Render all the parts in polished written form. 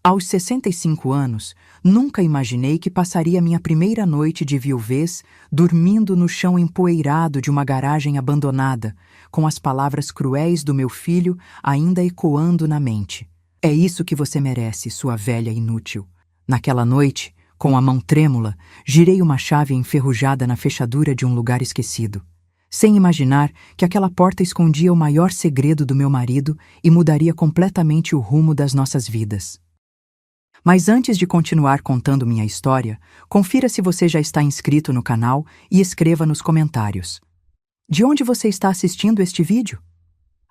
Aos 65 anos, nunca imaginei que passaria minha primeira noite de viuvez dormindo no chão empoeirado de uma garagem abandonada, com as palavras cruéis do meu filho ainda ecoando na mente. É isso que você merece, sua velha inútil. Naquela noite, com a mão trêmula, girei uma chave enferrujada na fechadura de um lugar esquecido, sem imaginar que aquela porta escondia o maior segredo do meu marido e mudaria completamente o rumo das nossas vidas. Mas antes de continuar contando minha história, confira se você já está inscrito no canal e escreva nos comentários. De onde você está assistindo este vídeo?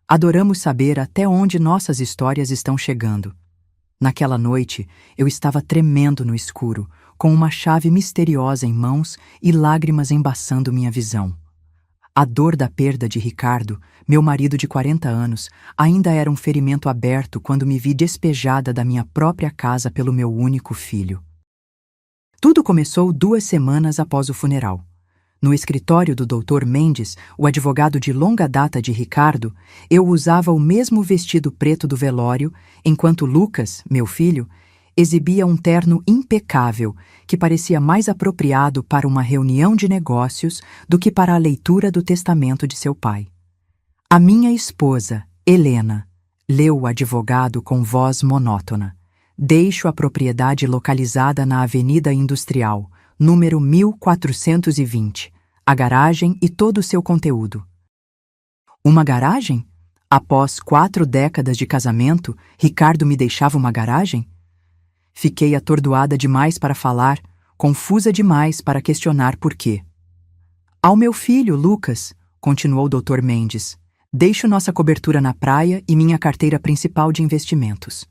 Adoramos saber até onde nossas histórias estão chegando. Naquela noite, eu estava tremendo no escuro, com uma chave misteriosa em mãos e lágrimas embaçando minha visão. A dor da perda de Ricardo, meu marido de 40 anos, ainda era um ferimento aberto quando me vi despejada da minha própria casa pelo meu único filho. Tudo começou 2 semanas após o funeral. No escritório do Dr. Mendes, o advogado de longa data de Ricardo, eu usava o mesmo vestido preto do velório, enquanto Lucas, meu filho, exibia um terno impecável que parecia mais apropriado para uma reunião de negócios do que para a leitura do testamento de seu pai. A minha esposa, Helena, leu o advogado com voz monótona. Deixo a propriedade localizada na Avenida Industrial, número 1420, a garagem e todo o seu conteúdo. Uma garagem? Após 4 décadas de casamento, Ricardo me deixava uma garagem? Fiquei atordoada demais para falar, confusa demais para questionar por quê. Ao meu filho, Lucas, continuou o Dr. Mendes, deixo nossa cobertura na praia e minha carteira principal de investimentos.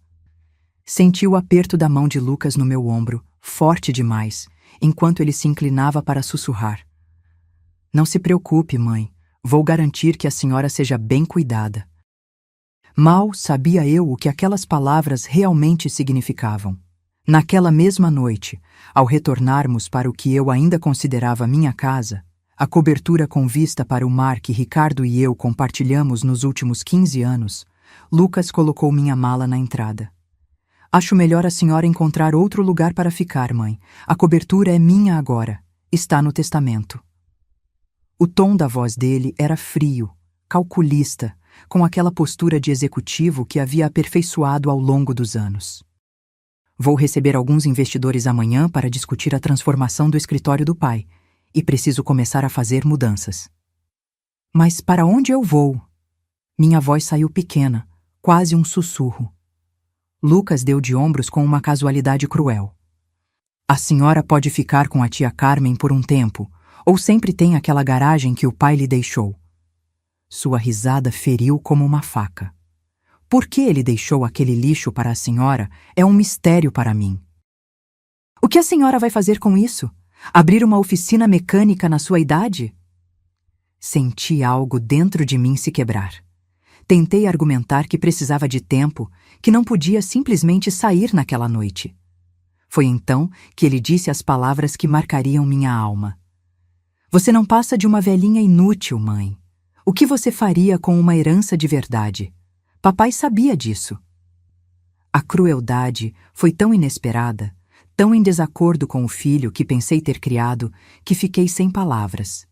Senti o aperto da mão de Lucas no meu ombro, forte demais, enquanto ele se inclinava para sussurrar. Não se preocupe, mãe, vou garantir que a senhora seja bem cuidada. Mal sabia eu o que aquelas palavras realmente significavam. Naquela mesma noite, ao retornarmos para o que eu ainda considerava minha casa, a cobertura com vista para o mar que Ricardo e eu compartilhamos nos últimos 15 anos, Lucas colocou minha mala na entrada. Acho melhor a senhora encontrar outro lugar para ficar, mãe. A cobertura é minha agora. Está no testamento. O tom da voz dele era frio, calculista, com aquela postura de executivo que havia aperfeiçoado ao longo dos anos. Vou receber alguns investidores amanhã para discutir a transformação do escritório do pai, e preciso começar a fazer mudanças. Mas para onde eu vou? Minha voz saiu pequena, quase um sussurro. Lucas deu de ombros com uma casualidade cruel. A senhora pode ficar com a tia Carmen por um tempo, ou sempre tem aquela garagem que o pai lhe deixou. Sua risada feriu como uma faca. Por que ele deixou aquele lixo para a senhora é um mistério para mim. O que a senhora vai fazer com isso? Abrir uma oficina mecânica na sua idade? Senti algo dentro de mim se quebrar. Tentei argumentar que precisava de tempo, que não podia simplesmente sair naquela noite. Foi então que ele disse as palavras que marcariam minha alma. Você não passa de uma velhinha inútil, mãe. O que você faria com uma herança de verdade? Papai sabia disso. A crueldade foi tão inesperada, tão em desacordo com o filho que pensei ter criado, que fiquei sem palavras.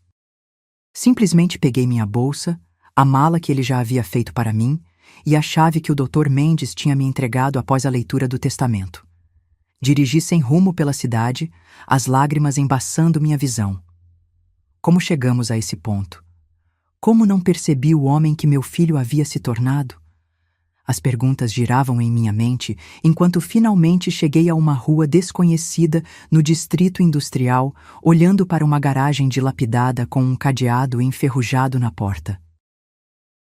Simplesmente peguei minha bolsa, a mala que ele já havia feito para mim e a chave que o Dr. Mendes tinha me entregado após a leitura do testamento. Dirigi sem rumo pela cidade, as lágrimas embaçando minha visão. Como chegamos a esse ponto? Como não percebi o homem que meu filho havia se tornado? As perguntas giravam em minha mente enquanto finalmente cheguei a uma rua desconhecida no distrito industrial, olhando para uma garagem dilapidada com um cadeado enferrujado na porta.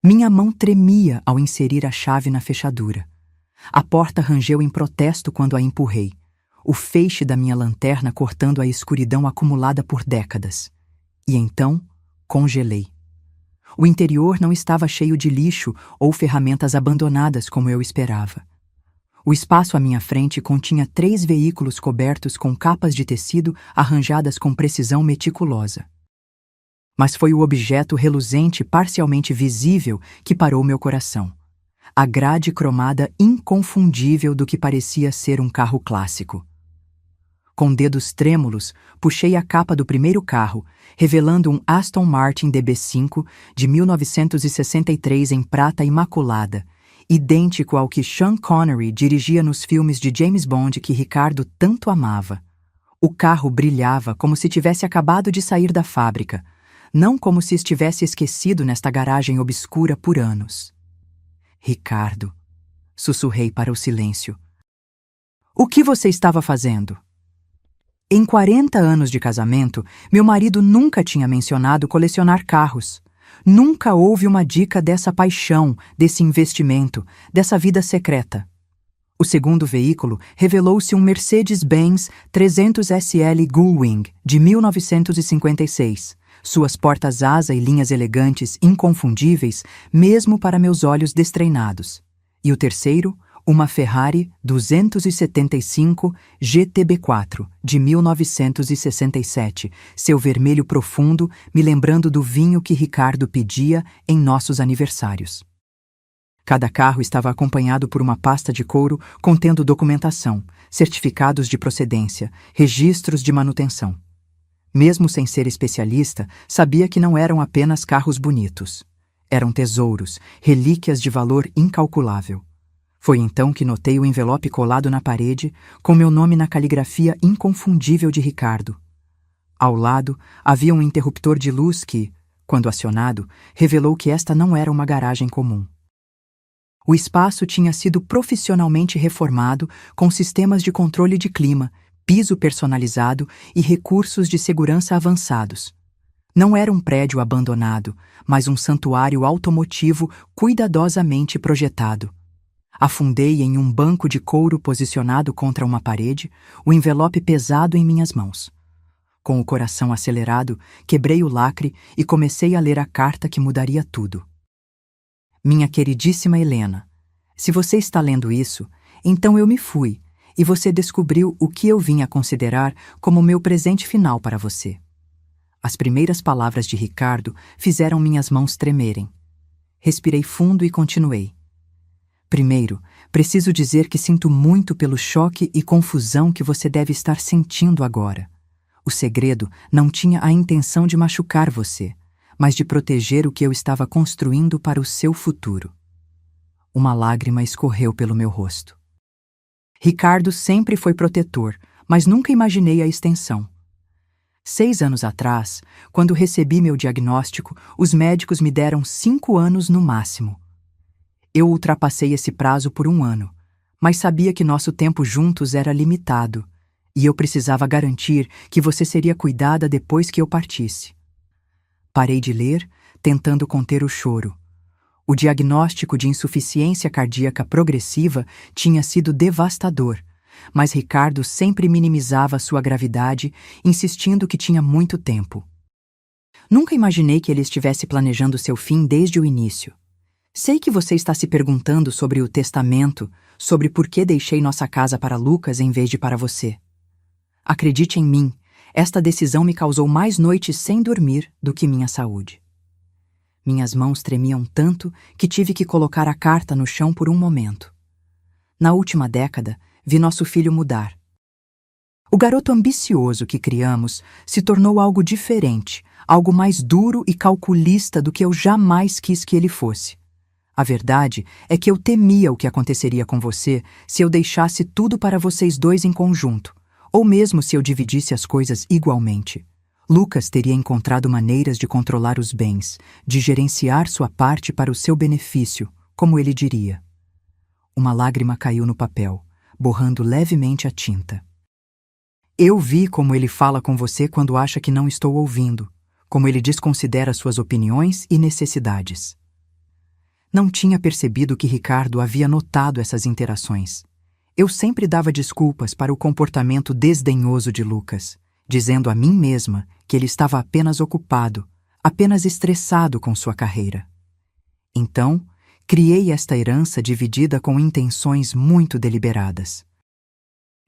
Minha mão tremia ao inserir a chave na fechadura. A porta rangeu em protesto quando a empurrei, o feixe da minha lanterna cortando a escuridão acumulada por décadas. E então, congelei. O interior não estava cheio de lixo ou ferramentas abandonadas como eu esperava. O espaço à minha frente continha 3 veículos cobertos com capas de tecido arranjadas com precisão meticulosa. Mas foi o objeto reluzente parcialmente visível que parou meu coração. a grade cromada inconfundível do que parecia ser um carro clássico. Com dedos trêmulos, puxei a capa do primeiro carro, revelando um Aston Martin DB5 de 1963 em prata imaculada, idêntico ao que Sean Connery dirigia nos filmes de James Bond que Ricardo tanto amava. O carro brilhava como se tivesse acabado de sair da fábrica, não como se estivesse esquecido nesta garagem obscura por anos. Ricardo, sussurrei para o silêncio. O que você estava fazendo? Em 40 anos de casamento, meu marido nunca tinha mencionado colecionar carros. Nunca houve uma dica dessa paixão, desse investimento, dessa vida secreta. O segundo veículo revelou-se um Mercedes-Benz 300 SL Gullwing, de 1956. Suas portas-asa e linhas elegantes inconfundíveis, mesmo para meus olhos destreinados. E o terceiro, uma Ferrari 275 GTB4, de 1967, seu vermelho profundo me lembrando do vinho que Ricardo pedia em nossos aniversários. Cada carro estava acompanhado por uma pasta de couro contendo documentação, certificados de procedência, registros de manutenção. Mesmo sem ser especialista, sabia que não eram apenas carros bonitos. Eram tesouros, relíquias de valor incalculável. Foi então que notei o envelope colado na parede, com meu nome na caligrafia inconfundível de Ricardo. Ao lado, havia um interruptor de luz que, quando acionado, revelou que esta não era uma garagem comum. O espaço tinha sido profissionalmente reformado com sistemas de controle de clima, piso personalizado e recursos de segurança avançados. Não era um prédio abandonado, mas um santuário automotivo cuidadosamente projetado. Afundei em um banco de couro posicionado contra uma parede, o envelope pesado em minhas mãos. Com o coração acelerado, quebrei o lacre e comecei a ler a carta que mudaria tudo. Minha queridíssima Helena, se você está lendo isso, então eu me fui, e você descobriu o que eu vim a considerar como meu presente final para você. As primeiras palavras de Ricardo fizeram minhas mãos tremerem. Respirei fundo e continuei. Primeiro, preciso dizer que sinto muito pelo choque e confusão que você deve estar sentindo agora. O segredo não tinha a intenção de machucar você, mas de proteger o que eu estava construindo para o seu futuro. Uma lágrima escorreu pelo meu rosto. Ricardo sempre foi protetor, mas nunca imaginei a extensão. 6 anos atrás, quando recebi meu diagnóstico, os médicos me deram 5 anos no máximo. Eu ultrapassei esse prazo por 1 ano, mas sabia que nosso tempo juntos era limitado, e eu precisava garantir que você seria cuidada depois que eu partisse. Parei de ler, tentando conter o choro. O diagnóstico de insuficiência cardíaca progressiva tinha sido devastador, mas Ricardo sempre minimizava sua gravidade, insistindo que tinha muito tempo. Nunca imaginei que ele estivesse planejando seu fim desde o início. Sei que você está se perguntando sobre o testamento, sobre por que deixei nossa casa para Lucas em vez de para você. Acredite em mim, esta decisão me causou mais noites sem dormir do que minha saúde. Minhas mãos tremiam tanto que tive que colocar a carta no chão por um momento. Na última década, vi nosso filho mudar. O garoto ambicioso que criamos se tornou algo diferente, algo mais duro e calculista do que eu jamais quis que ele fosse. A verdade é que eu temia o que aconteceria com você se eu deixasse tudo para vocês dois em conjunto, ou mesmo se eu dividisse as coisas igualmente. Lucas teria encontrado maneiras de controlar os bens, de gerenciar sua parte para o seu benefício, como ele diria. Uma lágrima caiu no papel, borrando levemente a tinta. Eu vi como ele fala com você quando acha que não estou ouvindo, como ele desconsidera suas opiniões e necessidades. Não tinha percebido que Ricardo havia notado essas interações. Eu sempre dava desculpas para o comportamento desdenhoso de Lucas, dizendo a mim mesma que ele estava apenas ocupado, apenas estressado com sua carreira. Então, criei esta herança dividida com intenções muito deliberadas.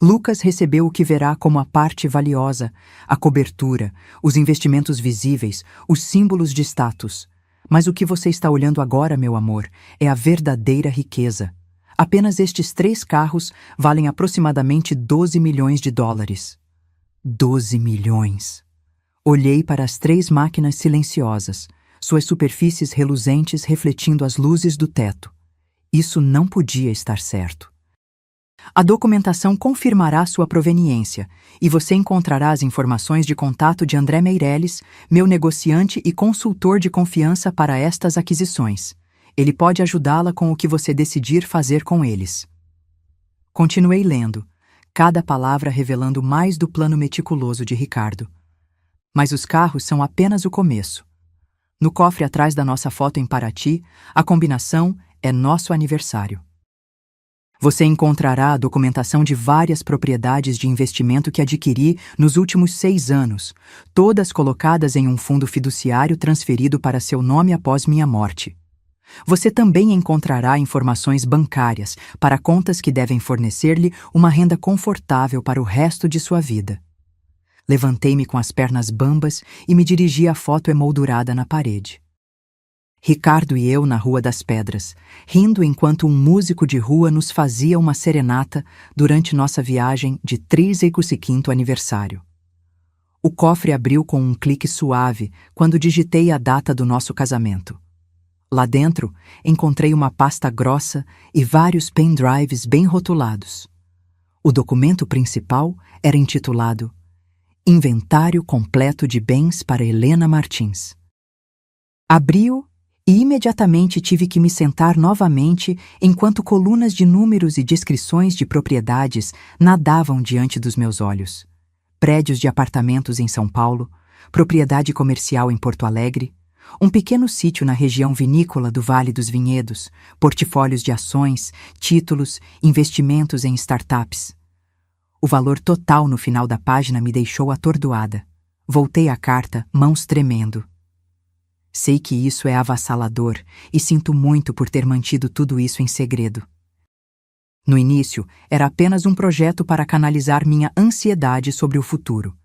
Lucas recebeu o que verá como a parte valiosa, a cobertura, os investimentos visíveis, os símbolos de status. Mas o que você está olhando agora, meu amor, é a verdadeira riqueza. Apenas estes 3 carros valem aproximadamente 12 milhões de dólares. 12 milhões. Olhei para as 3 máquinas silenciosas, suas superfícies reluzentes refletindo as luzes do teto. Isso não podia estar certo. A documentação confirmará sua proveniência e você encontrará as informações de contato de André Meirelles, meu negociante e consultor de confiança para estas aquisições. Ele pode ajudá-la com o que você decidir fazer com eles. Continuei lendo, cada palavra revelando mais do plano meticuloso de Ricardo. Mas os carros são apenas o começo. No cofre atrás da nossa foto em Paraty, a combinação é nosso aniversário. Você encontrará a documentação de várias propriedades de investimento que adquiri nos últimos 6 anos, todas colocadas em um fundo fiduciário transferido para seu nome após minha morte. Você também encontrará informações bancárias para contas que devem fornecer-lhe uma renda confortável para o resto de sua vida. Levantei-me com as pernas bambas e me dirigi à foto emoldurada na parede. Ricardo e eu na Rua das Pedras, rindo enquanto um músico de rua nos fazia uma serenata durante nossa viagem de 35º aniversário. O cofre abriu com um clique suave quando digitei a data do nosso casamento. Lá dentro, encontrei uma pasta grossa e vários pendrives bem rotulados. O documento principal era intitulado Inventário Completo de Bens para Helena Martins. Abri-o e imediatamente tive que me sentar novamente enquanto colunas de números e descrições de propriedades nadavam diante dos meus olhos. Prédios de apartamentos em São Paulo, propriedade comercial em Porto Alegre, um pequeno sítio na região vinícola do Vale dos Vinhedos, portfólios de ações, títulos, investimentos em startups. O valor total no final da página me deixou atordoada. Voltei à carta, mãos tremendo. Sei que isso é avassalador e sinto muito por ter mantido tudo isso em segredo. No início, era apenas um projeto para canalizar minha ansiedade sobre o futuro.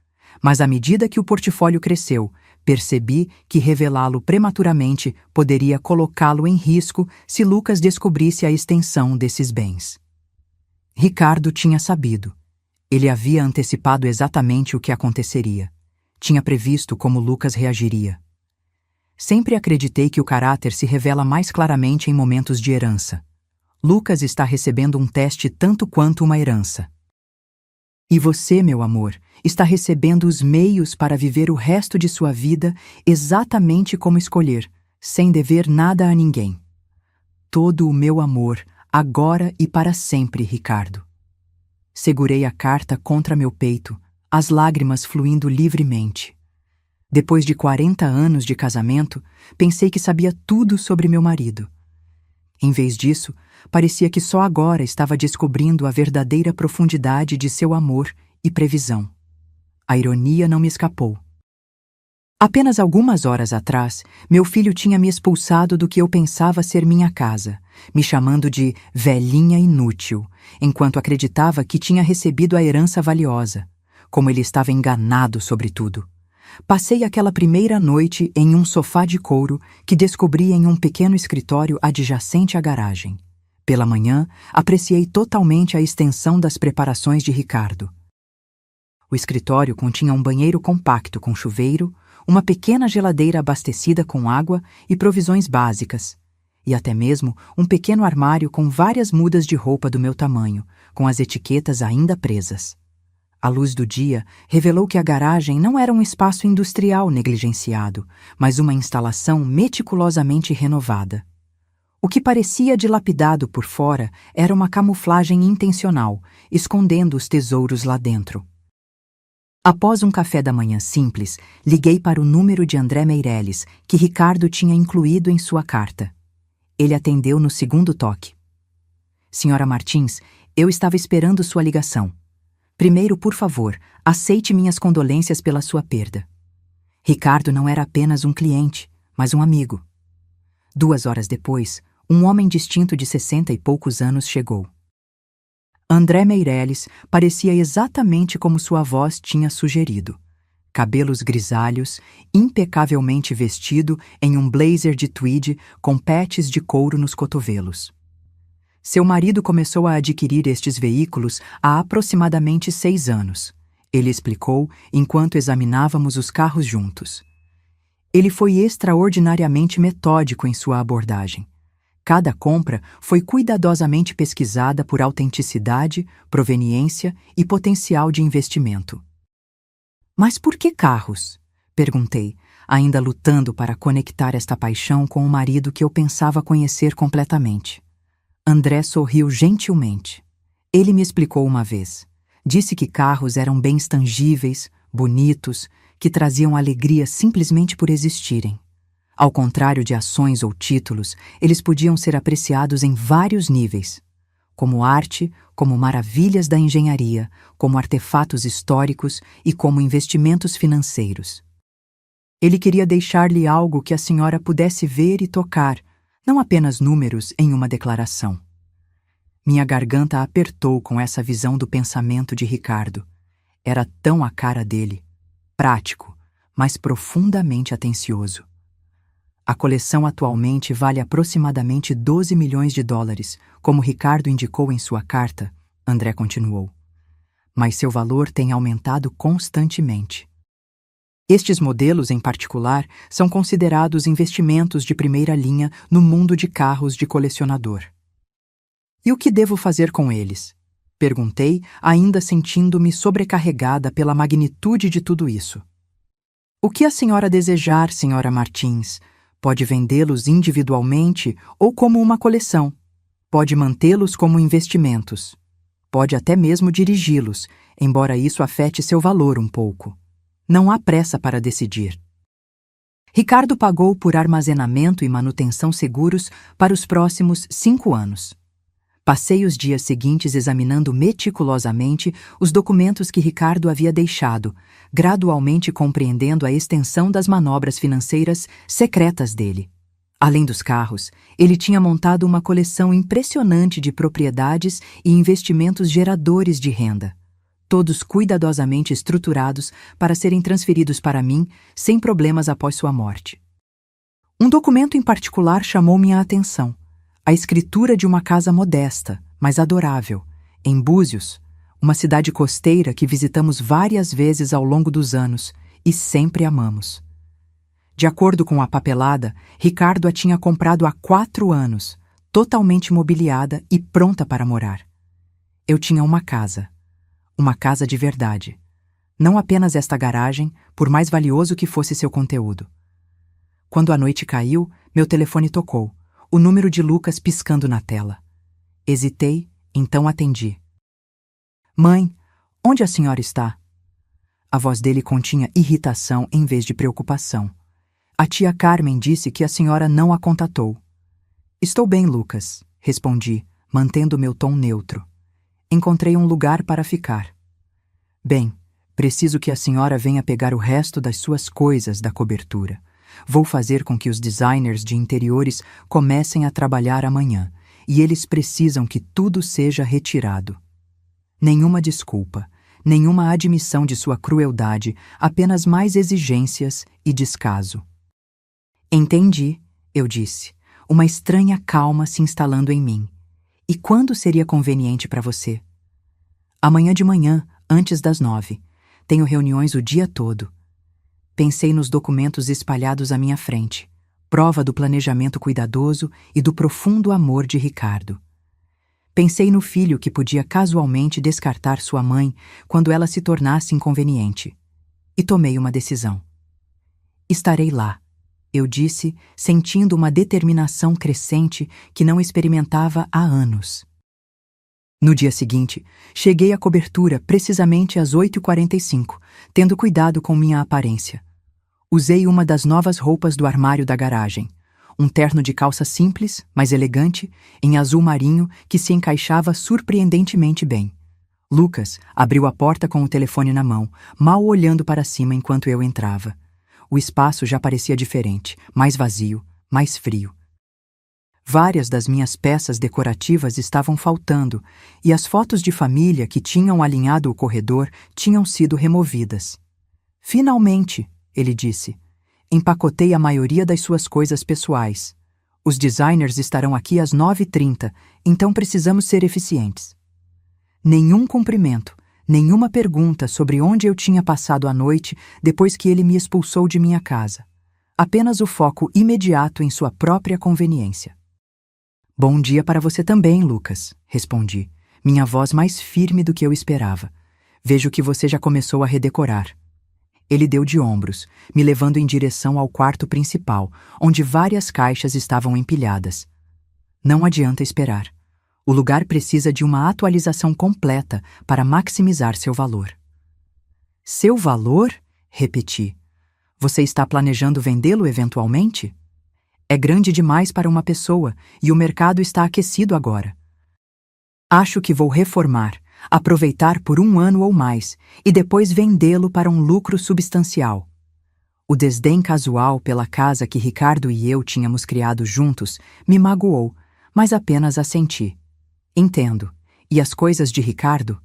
Mas à medida que o portfólio cresceu, percebi que revelá-lo prematuramente poderia colocá-lo em risco se Lucas descobrisse a extensão desses bens. Ricardo tinha sabido. Ele havia antecipado exatamente o que aconteceria. Tinha previsto como Lucas reagiria. Sempre acreditei que o caráter se revela mais claramente em momentos de herança. Lucas está recebendo um teste tanto quanto uma herança. E você, meu amor, está recebendo os meios para viver o resto de sua vida exatamente como escolher, sem dever nada a ninguém. Todo o meu amor, agora e para sempre, Ricardo. Segurei a carta contra meu peito, as lágrimas fluindo livremente. Depois de 40 anos de casamento, pensei que sabia tudo sobre meu marido. Em vez disso, parecia que só agora estava descobrindo a verdadeira profundidade de seu amor e previsão. A ironia não me escapou. Apenas algumas horas atrás, meu filho tinha me expulsado do que eu pensava ser minha casa, me chamando de velhinha inútil, enquanto acreditava que tinha recebido a herança valiosa, como ele estava enganado sobre tudo. Passei aquela primeira noite em um sofá de couro que descobri em um pequeno escritório adjacente à garagem. Pela manhã, apreciei totalmente a extensão das preparações de Ricardo. O escritório continha um banheiro compacto com chuveiro, uma pequena geladeira abastecida com água e provisões básicas, e até mesmo um pequeno armário com várias mudas de roupa do meu tamanho, com as etiquetas ainda presas. A luz do dia revelou que a garagem não era um espaço industrial negligenciado, mas uma instalação meticulosamente renovada. O que parecia dilapidado por fora era uma camuflagem intencional, escondendo os tesouros lá dentro. Após um café da manhã simples, liguei para o número de André Meirelles, que Ricardo tinha incluído em sua carta. Ele atendeu no segundo toque. Senhora Martins, eu estava esperando sua ligação. Primeiro, por favor, aceite minhas condolências pela sua perda. Ricardo não era apenas um cliente, mas um amigo. 2 horas depois, um homem distinto de 60 e poucos anos chegou. André Meirelles parecia exatamente como sua voz tinha sugerido. cabelos grisalhos, impecavelmente vestido em um blazer de tweed com patches de couro nos cotovelos. Seu marido começou a adquirir estes veículos há aproximadamente 6 anos. Ele explicou enquanto examinávamos os carros juntos. Ele foi extraordinariamente metódico em sua abordagem. Cada compra foi cuidadosamente pesquisada por autenticidade, proveniência e potencial de investimento. Mas por que carros? Perguntei, ainda lutando para conectar esta paixão com o marido que eu pensava conhecer completamente. André sorriu gentilmente. Ele me explicou uma vez. Disse que carros eram bens tangíveis, bonitos, que traziam alegria simplesmente por existirem. Ao contrário de ações ou títulos, eles podiam ser apreciados em vários níveis, como arte, como maravilhas da engenharia, como artefatos históricos e como investimentos financeiros. Ele queria deixar-lhe algo que a senhora pudesse ver e tocar, não apenas números em uma declaração. Minha garganta apertou com essa visão do pensamento de Ricardo. Era tão a cara dele, prático, mas profundamente atencioso. A coleção atualmente vale aproximadamente 12 milhões de dólares, como Ricardo indicou em sua carta, André continuou. Mas seu valor tem aumentado constantemente. Estes modelos, em particular, são considerados investimentos de primeira linha no mundo de carros de colecionador. E o que devo fazer com eles? Perguntei, ainda sentindo-me sobrecarregada pela magnitude de tudo isso. O que a senhora desejar, senhora Martins? Pode vendê-los individualmente ou como uma coleção. Pode mantê-los como investimentos. Pode até mesmo dirigi-los, embora isso afete seu valor um pouco. Não há pressa para decidir. Ricardo pagou por armazenamento e manutenção seguros para os próximos 5 anos. Passei os dias seguintes examinando meticulosamente os documentos que Ricardo havia deixado, gradualmente compreendendo a extensão das manobras financeiras secretas dele. Além dos carros, ele tinha montado uma coleção impressionante de propriedades e investimentos geradores de renda, todos cuidadosamente estruturados para serem transferidos para mim sem problemas após sua morte. Um documento em particular chamou minha atenção. A escritura de uma casa modesta, mas adorável, em Búzios, uma cidade costeira que visitamos várias vezes ao longo dos anos e sempre amamos. De acordo com a papelada, Ricardo a tinha comprado há 4 anos, totalmente mobiliada e pronta para morar. Eu tinha uma casa de verdade. Não apenas esta garagem, por mais valioso que fosse seu conteúdo. Quando a noite caiu, meu telefone tocou. O número de Lucas piscando na tela. Hesitei, então atendi. Mãe, onde a senhora está? A voz dele continha irritação em vez de preocupação. A tia Carmen disse que a senhora não a contatou. Estou bem, Lucas, respondi, mantendo meu tom neutro. Encontrei um lugar para ficar. Bem, preciso que a senhora venha pegar o resto das suas coisas da cobertura. Vou fazer com que os designers de interiores comecem a trabalhar amanhã, e eles precisam que tudo seja retirado. Nenhuma desculpa, nenhuma admissão de sua crueldade, apenas mais exigências e descaso. Entendi, eu disse, uma estranha calma se instalando em mim. E quando seria conveniente para você? Amanhã de manhã, antes das 9. Tenho reuniões o dia todo. Pensei nos documentos espalhados à minha frente, prova do planejamento cuidadoso e do profundo amor de Ricardo. Pensei no filho que podia casualmente descartar sua mãe quando ela se tornasse inconveniente. E tomei uma decisão. Estarei lá, eu disse, sentindo uma determinação crescente que não experimentava há anos. No dia seguinte, cheguei à cobertura precisamente às 8h45, tendo cuidado com minha aparência. Usei uma das novas roupas do armário da garagem, um terno de calça simples, mas elegante, em azul marinho que se encaixava surpreendentemente bem. Lucas abriu a porta com o telefone na mão, mal olhando para cima enquanto eu entrava. O espaço já parecia diferente, mais vazio, mais frio. Várias das minhas peças decorativas estavam faltando, e as fotos de família que tinham alinhado o corredor tinham sido removidas. Finalmente, ele disse. Empacotei a maioria das suas coisas pessoais. Os designers estarão aqui às 9h30, então precisamos ser eficientes. Nenhum cumprimento, nenhuma pergunta sobre onde eu tinha passado a noite depois que ele me expulsou de minha casa. Apenas o foco imediato em sua própria conveniência. Bom dia para você também, Lucas, respondi, minha voz mais firme do que eu esperava. Vejo que você já começou a redecorar. Ele deu de ombros, me levando em direção ao quarto principal, onde várias caixas estavam empilhadas. Não adianta esperar. O lugar precisa de uma atualização completa para maximizar seu valor. Seu valor? Repeti. Você está planejando vendê-lo eventualmente? É grande demais para uma pessoa e o mercado está aquecido agora. Acho que vou reformar, aproveitar por 1 ano ou mais e depois vendê-lo para um lucro substancial. O desdém casual pela casa que Ricardo e eu tínhamos criado juntos me magoou, mas apenas assenti. Entendo. E as coisas de Ricardo?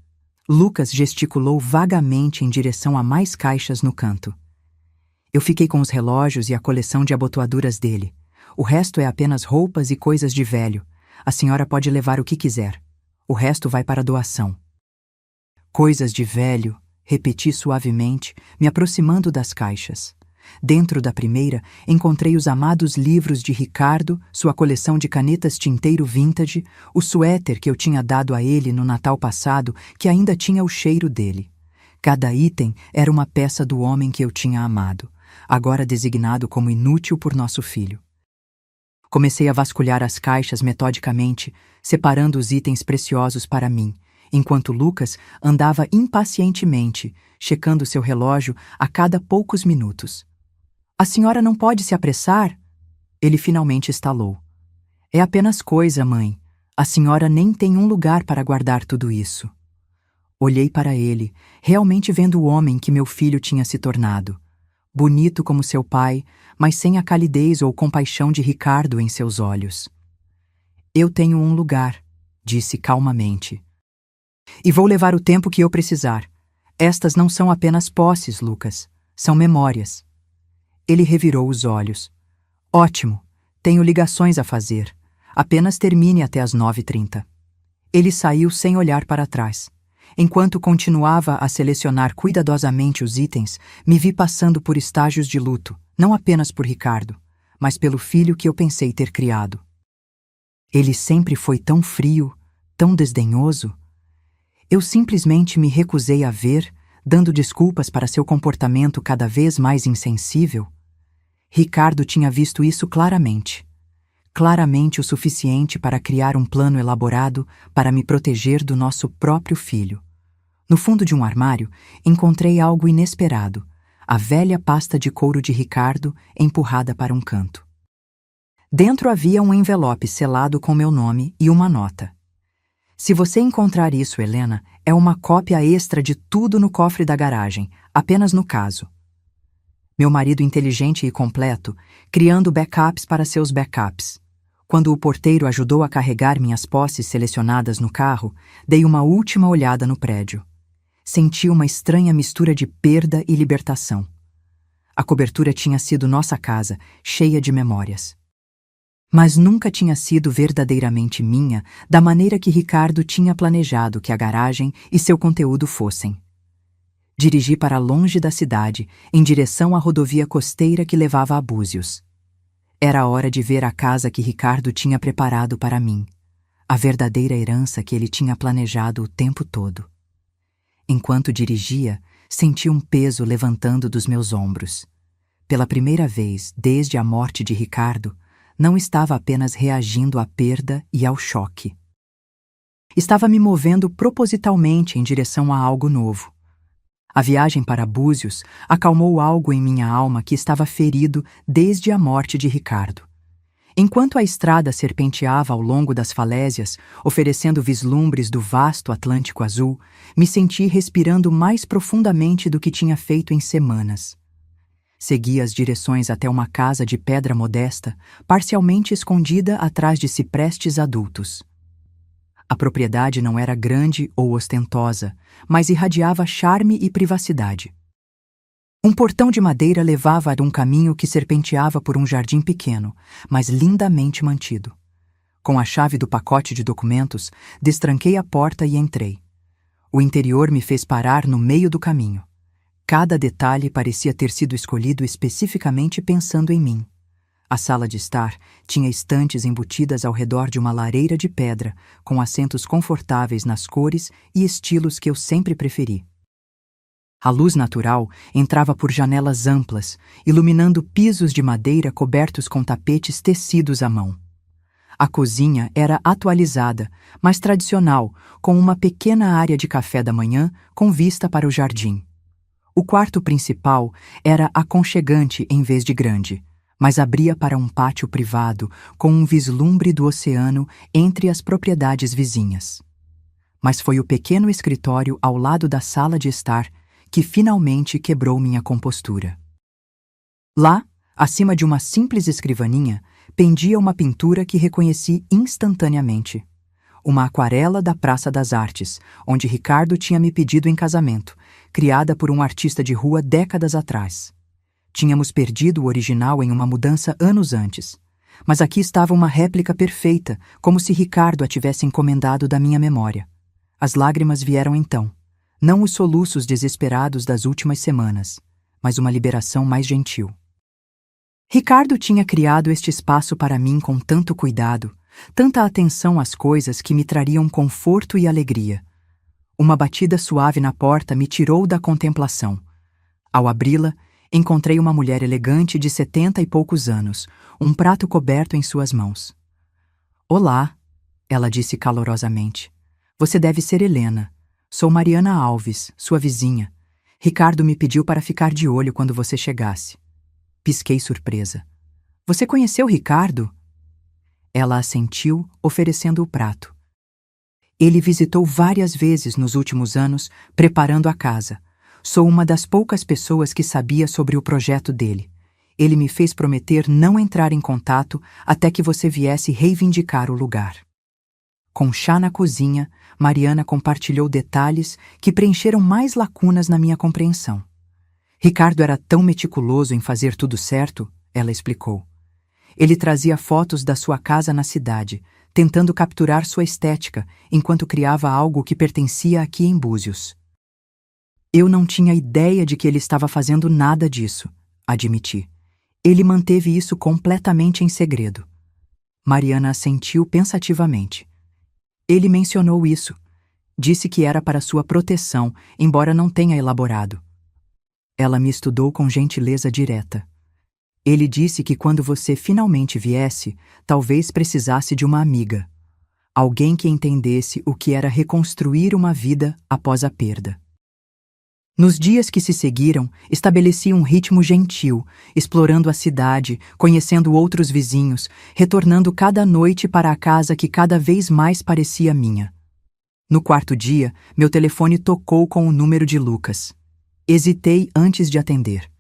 Lucas gesticulou vagamente em direção a mais caixas no canto. Eu fiquei com os relógios e a coleção de abotoaduras dele. O resto é apenas roupas e coisas de velho. A senhora pode levar o que quiser. O resto vai para doação. Coisas de velho, repeti suavemente, me aproximando das caixas. Dentro da primeira, encontrei os amados livros de Ricardo, sua coleção de canetas tinteiro vintage, o suéter que eu tinha dado a ele no Natal passado, que ainda tinha o cheiro dele. Cada item era uma peça do homem que eu tinha amado, agora designado como inútil por nosso filho. Comecei a vasculhar as caixas metodicamente, separando os itens preciosos para mim, enquanto Lucas andava impacientemente, checando seu relógio a cada poucos minutos. A senhora não pode se apressar? Ele finalmente estalou. É apenas coisa, mãe. A senhora nem tem um lugar para guardar tudo isso. Olhei para ele, realmente vendo o homem que meu filho tinha se tornado. Bonito como seu pai, mas sem a calidez ou compaixão de Ricardo em seus olhos. Eu tenho um lugar, disse calmamente. E vou levar o tempo que eu precisar. Estas não são apenas posses, Lucas. São memórias. Ele revirou os olhos. Ótimo. Tenho ligações a fazer. Apenas termine até às 9h30. Ele saiu sem olhar para trás. Enquanto continuava a selecionar cuidadosamente os itens, me vi passando por estágios de luto, não apenas por Ricardo, mas pelo filho que eu pensei ter criado. Ele sempre foi tão frio, tão desdenhoso. Eu simplesmente me recusei a ver, dando desculpas para seu comportamento cada vez mais insensível. Ricardo tinha visto isso claramente. Claramente o suficiente para criar um plano elaborado para me proteger do nosso próprio filho. No fundo de um armário, encontrei algo inesperado, a velha pasta de couro de Ricardo empurrada para um canto. Dentro havia um envelope selado com meu nome e uma nota. Se você encontrar isso, Helena, é uma cópia extra de tudo no cofre da garagem, apenas no caso. Meu marido inteligente e completo, criando backups para seus backups. Quando o porteiro ajudou a carregar minhas posses selecionadas no carro, dei uma última olhada no prédio. Senti uma estranha mistura de perda e libertação. A cobertura tinha sido nossa casa, cheia de memórias. Mas nunca tinha sido verdadeiramente minha da maneira que Ricardo tinha planejado que a garagem e seu conteúdo fossem. Dirigi para longe da cidade, em direção à rodovia costeira que levava a Búzios. Era a hora de ver a casa que Ricardo tinha preparado para mim, a verdadeira herança que ele tinha planejado o tempo todo. Enquanto dirigia, senti um peso levantando dos meus ombros. Pela primeira vez, desde a morte de Ricardo, não estava apenas reagindo à perda e ao choque. Estava me movendo propositalmente em direção a algo novo. A viagem para Búzios acalmou algo em minha alma que estava ferido desde a morte de Ricardo. Enquanto a estrada serpenteava ao longo das falésias, oferecendo vislumbres do vasto Atlântico Azul, me senti respirando mais profundamente do que tinha feito em semanas. Segui as direções até uma casa de pedra modesta, parcialmente escondida atrás de ciprestes adultos. A propriedade não era grande ou ostentosa, mas irradiava charme e privacidade. Um portão de madeira levava a um caminho que serpenteava por um jardim pequeno, mas lindamente mantido. Com a chave do pacote de documentos, destranquei a porta e entrei. O interior me fez parar no meio do caminho. Cada detalhe parecia ter sido escolhido especificamente pensando em mim. A sala de estar tinha estantes embutidas ao redor de uma lareira de pedra, com assentos confortáveis nas cores e estilos que eu sempre preferi. A luz natural entrava por janelas amplas, iluminando pisos de madeira cobertos com tapetes tecidos à mão. A cozinha era atualizada, mas tradicional, com uma pequena área de café da manhã com vista para o jardim. O quarto principal era aconchegante em vez de grande, mas abria para um pátio privado com um vislumbre do oceano entre as propriedades vizinhas. Mas foi o pequeno escritório ao lado da sala de estar que finalmente quebrou minha compostura. Lá, acima de uma simples escrivaninha, pendia uma pintura que reconheci instantaneamente. Uma aquarela da Praça das Artes, onde Ricardo tinha me pedido em casamento, criada por um artista de rua décadas atrás. Tínhamos perdido o original em uma mudança anos antes, mas aqui estava uma réplica perfeita, como se Ricardo a tivesse encomendado da minha memória. As lágrimas vieram então. Não os soluços desesperados das últimas semanas, mas uma liberação mais gentil. Ricardo tinha criado este espaço para mim com tanto cuidado, tanta atenção às coisas que me trariam conforto e alegria. Uma batida suave na porta me tirou da contemplação. Ao abri-la, encontrei uma mulher elegante de 70 e poucos anos, um prato coberto em suas mãos. "Olá", ela disse calorosamente. "Você deve ser Helena. Sou Mariana Alves, sua vizinha. Ricardo me pediu para ficar de olho quando você chegasse." Pisquei surpresa. "Você conheceu Ricardo?" Ela assentiu, oferecendo o prato. "Ele visitou várias vezes nos últimos anos, preparando a casa. Sou uma das poucas pessoas que sabia sobre o projeto dele. Ele me fez prometer não entrar em contato até que você viesse reivindicar o lugar." Com chá na cozinha, Mariana compartilhou detalhes que preencheram mais lacunas na minha compreensão. "Ricardo era tão meticuloso em fazer tudo certo", ela explicou. "Ele trazia fotos da sua casa na cidade, tentando capturar sua estética, enquanto criava algo que pertencia aqui em Búzios." "Eu não tinha ideia de que ele estava fazendo nada disso", admiti. "Ele manteve isso completamente em segredo." Mariana assentiu pensativamente. "Ele mencionou isso. Disse que era para sua proteção, embora não tenha elaborado." Ela me estudou com gentileza direta. "Ele disse que quando você finalmente viesse, talvez precisasse de uma amiga. Alguém que entendesse o que era reconstruir uma vida após a perda." Nos dias que se seguiram, estabeleci um ritmo gentil, explorando a cidade, conhecendo outros vizinhos, retornando cada noite para a casa que cada vez mais parecia minha. No quarto dia, meu telefone tocou com o número de Lucas. Hesitei antes de atender.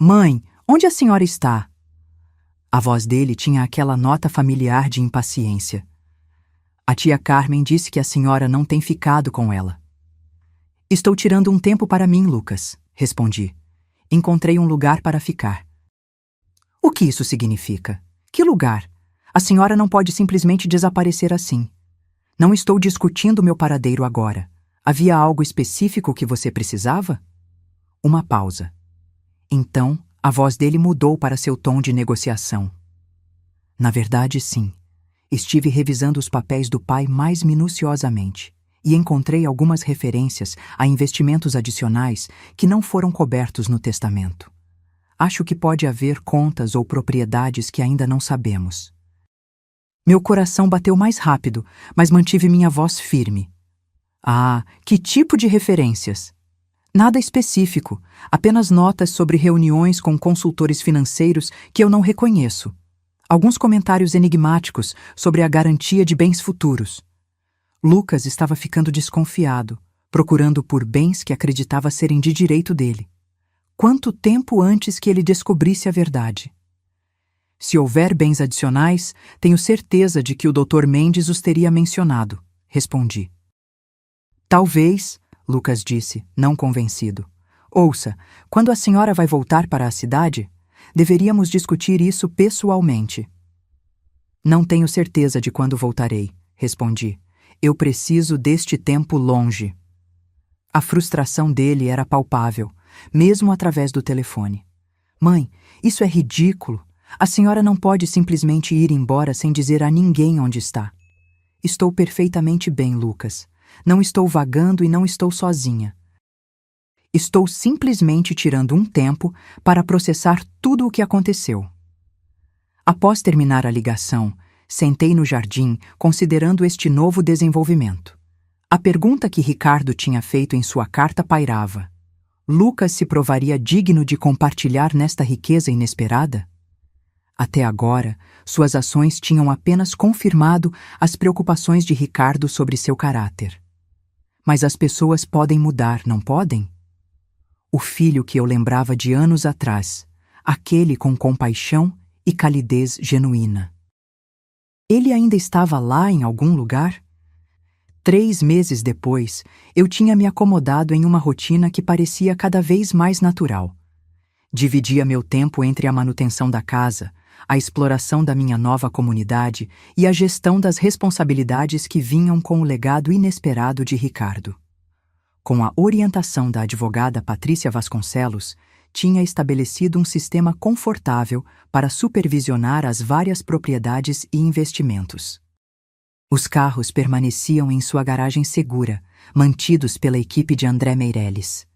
"Mãe, onde a senhora está?" A voz dele tinha aquela nota familiar de impaciência. "A tia Carmen disse que a senhora não tem ficado com ela." "Estou tirando um tempo para mim, Lucas", respondi. "Encontrei um lugar para ficar." "O que isso significa? Que lugar? A senhora não pode simplesmente desaparecer assim." "Não estou discutindo meu paradeiro agora. Havia algo específico que você precisava?" Uma pausa. Então, a voz dele mudou para seu tom de negociação. "Na verdade, sim. Estive revisando os papéis do pai mais minuciosamente e encontrei algumas referências a investimentos adicionais que não foram cobertos no testamento. Acho que pode haver contas ou propriedades que ainda não sabemos." Meu coração bateu mais rápido, mas mantive minha voz firme. "Ah, que tipo de referências?" "Nada específico, apenas notas sobre reuniões com consultores financeiros que eu não reconheço. Alguns comentários enigmáticos sobre a garantia de bens futuros." Lucas estava ficando desconfiado, procurando por bens que acreditava serem de direito dele. Quanto tempo antes que ele descobrisse a verdade? "Se houver bens adicionais, tenho certeza de que o Dr. Mendes os teria mencionado", respondi. "Talvez", Lucas disse, não convencido. Ouça, quando a senhora vai voltar para a cidade? Deveríamos discutir isso pessoalmente. Não tenho certeza de quando voltarei, respondi. Eu preciso deste tempo longe. A frustração dele era palpável, mesmo através do telefone. Mãe, isso é ridículo. A senhora não pode simplesmente ir embora sem dizer a ninguém onde está. Estou perfeitamente bem, Lucas. Não estou vagando e não estou sozinha. Estou simplesmente tirando um tempo para processar tudo o que aconteceu. Após terminar a ligação, sentei no jardim considerando este novo desenvolvimento. A pergunta que Ricardo tinha feito em sua carta pairava: Lucas se provaria digno de compartilhar nesta riqueza inesperada? Até agora, suas ações tinham apenas confirmado as preocupações de Ricardo sobre seu caráter. Mas as pessoas podem mudar, não podem? O filho que eu lembrava de anos atrás, aquele com compaixão e calidez genuína. Ele ainda estava lá em algum lugar? 3 meses depois, eu tinha me acomodado em uma rotina que parecia cada vez mais natural. Dividia meu tempo entre a manutenção da casa, a exploração da minha nova comunidade e a gestão das responsabilidades que vinham com o legado inesperado de Ricardo. Com a orientação da advogada Patrícia Vasconcelos, tinha estabelecido um sistema confortável para supervisionar as várias propriedades e investimentos. Os carros permaneciam em sua garagem segura, mantidos pela equipe de André Meirelles.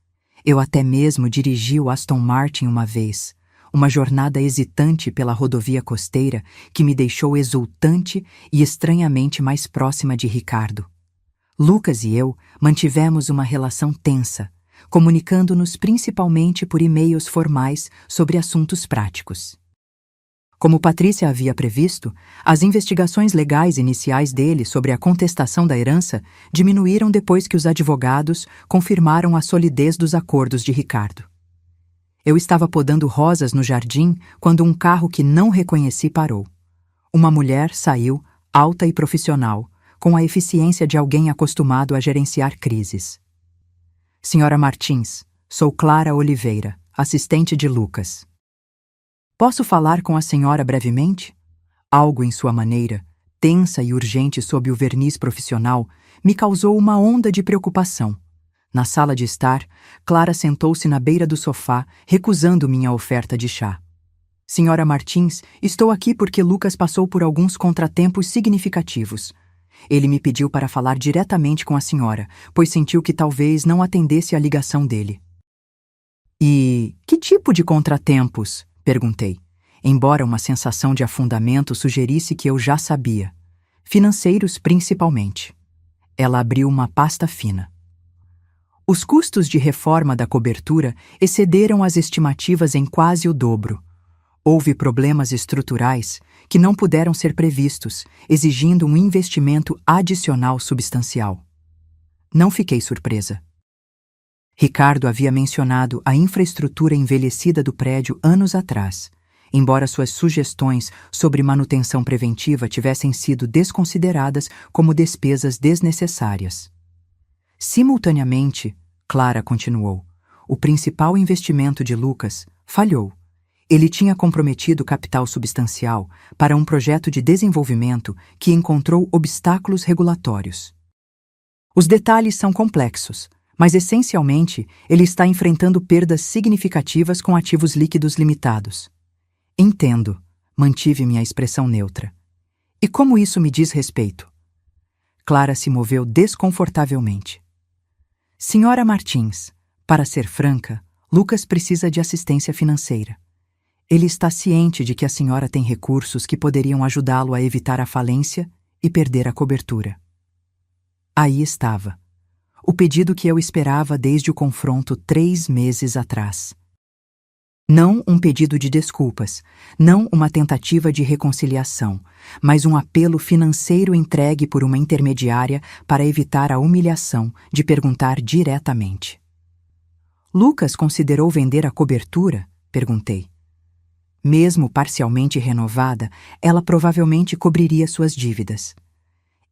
Eu até mesmo dirigi o Aston Martin uma vez, uma jornada hesitante pela rodovia costeira que me deixou exultante e estranhamente mais próxima de Ricardo. Lucas e eu mantivemos uma relação tensa, comunicando-nos principalmente por e-mails formais sobre assuntos práticos. Como Patrícia havia previsto, as investigações legais iniciais dele sobre a contestação da herança diminuíram depois que os advogados confirmaram a solidez dos acordos de Ricardo. Eu estava podando rosas no jardim quando um carro que não reconheci parou. Uma mulher saiu, alta e profissional, com a eficiência de alguém acostumado a gerenciar crises. Senhora Martins, sou Clara Oliveira, assistente de Lucas. Posso falar com a senhora brevemente? Algo em sua maneira, tensa e urgente sob o verniz profissional, me causou uma onda de preocupação. Na sala de estar, Clara sentou-se na beira do sofá, recusando minha oferta de chá. Senhora Martins, estou aqui porque Lucas passou por alguns contratempos significativos. Ele me pediu para falar diretamente com a senhora, pois sentiu que talvez não atendesse à ligação dele. E que tipo de contratempos? Perguntei, embora uma sensação de afundamento sugerisse que eu já sabia. Financeiros, principalmente. Ela abriu uma pasta fina. Os custos de reforma da cobertura excederam as estimativas em quase o dobro. Houve problemas estruturais que não puderam ser previstos, exigindo um investimento adicional substancial. Não fiquei surpresa. Ricardo havia mencionado a infraestrutura envelhecida do prédio anos atrás, embora suas sugestões sobre manutenção preventiva tivessem sido desconsideradas como despesas desnecessárias. Simultaneamente, Clara continuou, o principal investimento de Lucas falhou. Ele tinha comprometido capital substancial para um projeto de desenvolvimento que encontrou obstáculos regulatórios. Os detalhes são complexos, mas essencialmente ele está enfrentando perdas significativas com ativos líquidos limitados. Entendo, mantive minha expressão neutra. E como isso me diz respeito? Clara se moveu desconfortavelmente. Senhora Martins, para ser franca, Lucas precisa de assistência financeira. Ele está ciente de que a senhora tem recursos que poderiam ajudá-lo a evitar a falência e perder a cobertura. Aí estava. O pedido que eu esperava desde o confronto 3 meses atrás. Não um pedido de desculpas, não uma tentativa de reconciliação, mas um apelo financeiro entregue por uma intermediária para evitar a humilhação de perguntar diretamente. Lucas considerou vender a cobertura? Perguntei. Mesmo parcialmente renovada, ela provavelmente cobriria suas dívidas.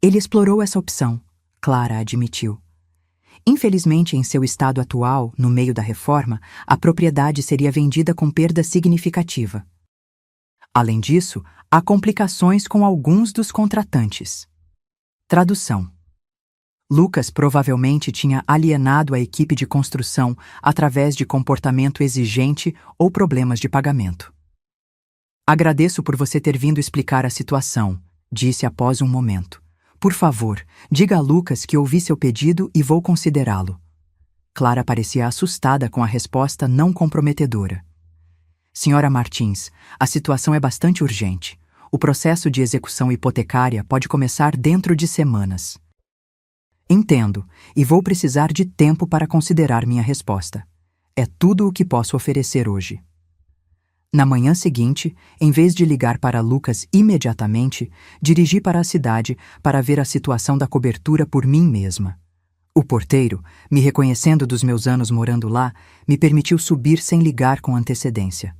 Ele explorou essa opção, Clara admitiu. Infelizmente, em seu estado atual, no meio da reforma, a propriedade seria vendida com perda significativa. Além disso, há complicações com alguns dos contratantes. Tradução. Lucas provavelmente tinha alienado a equipe de construção através de comportamento exigente ou problemas de pagamento. Agradeço por você ter vindo explicar a situação, disse após um momento. Por favor, diga a Lucas que ouvi seu pedido e vou considerá-lo. Clara parecia assustada com a resposta não comprometedora. Senhora Martins, a situação é bastante urgente. O processo de execução hipotecária pode começar dentro de semanas. Entendo, e vou precisar de tempo para considerar minha resposta. É tudo o que posso oferecer hoje. Na manhã seguinte, em vez de ligar para Lucas imediatamente, dirigi para a cidade para ver a situação da cobertura por mim mesma. O porteiro, me reconhecendo dos meus anos morando lá, me permitiu subir sem ligar com antecedência.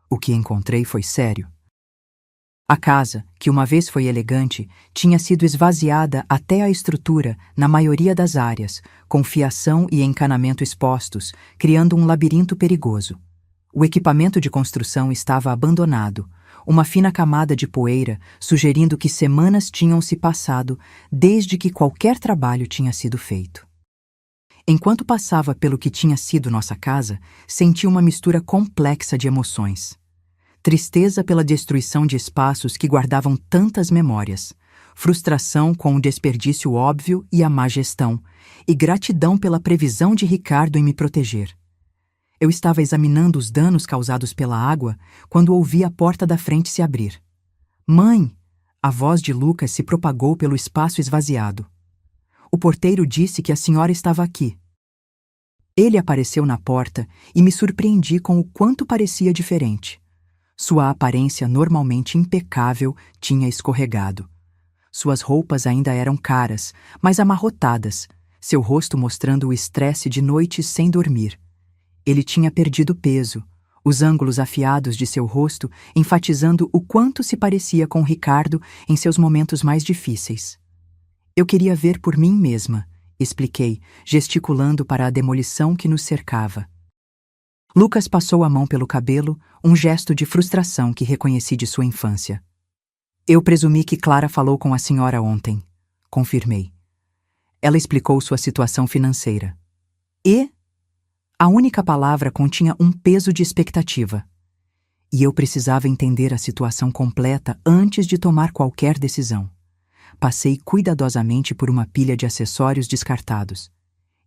O que encontrei foi sério. A casa, que uma vez foi elegante, tinha sido esvaziada até a estrutura na maioria das áreas, com fiação e encanamento expostos, criando um labirinto perigoso. O equipamento de construção estava abandonado, uma fina camada de poeira sugerindo que semanas tinham se passado desde que qualquer trabalho tinha sido feito. Enquanto passava pelo que tinha sido nossa casa, senti uma mistura complexa de emoções. Tristeza pela destruição de espaços que guardavam tantas memórias, frustração com o desperdício óbvio e a má gestão, e gratidão pela previsão de Ricardo em me proteger. Eu estava examinando os danos causados pela água quando ouvi a porta da frente se abrir. Mãe! A voz de Lucas se propagou pelo espaço esvaziado. O porteiro disse que a senhora estava aqui. Ele apareceu na porta e me surpreendi com o quanto parecia diferente. Sua aparência normalmente impecável tinha escorregado. Suas roupas ainda eram caras, mas amarrotadas, seu rosto mostrando o estresse de noites sem dormir. Ele tinha perdido peso, os ângulos afiados de seu rosto enfatizando o quanto se parecia com Ricardo em seus momentos mais difíceis. Eu queria ver por mim mesma, expliquei, gesticulando para a demolição que nos cercava. Lucas passou a mão pelo cabelo, um gesto de frustração que reconheci de sua infância. Eu presumi que Clara falou com a senhora ontem, confirmei. Ela explicou sua situação financeira. E? A única palavra continha um peso de expectativa. E eu precisava entender a situação completa antes de tomar qualquer decisão. Passei cuidadosamente por uma pilha de acessórios descartados.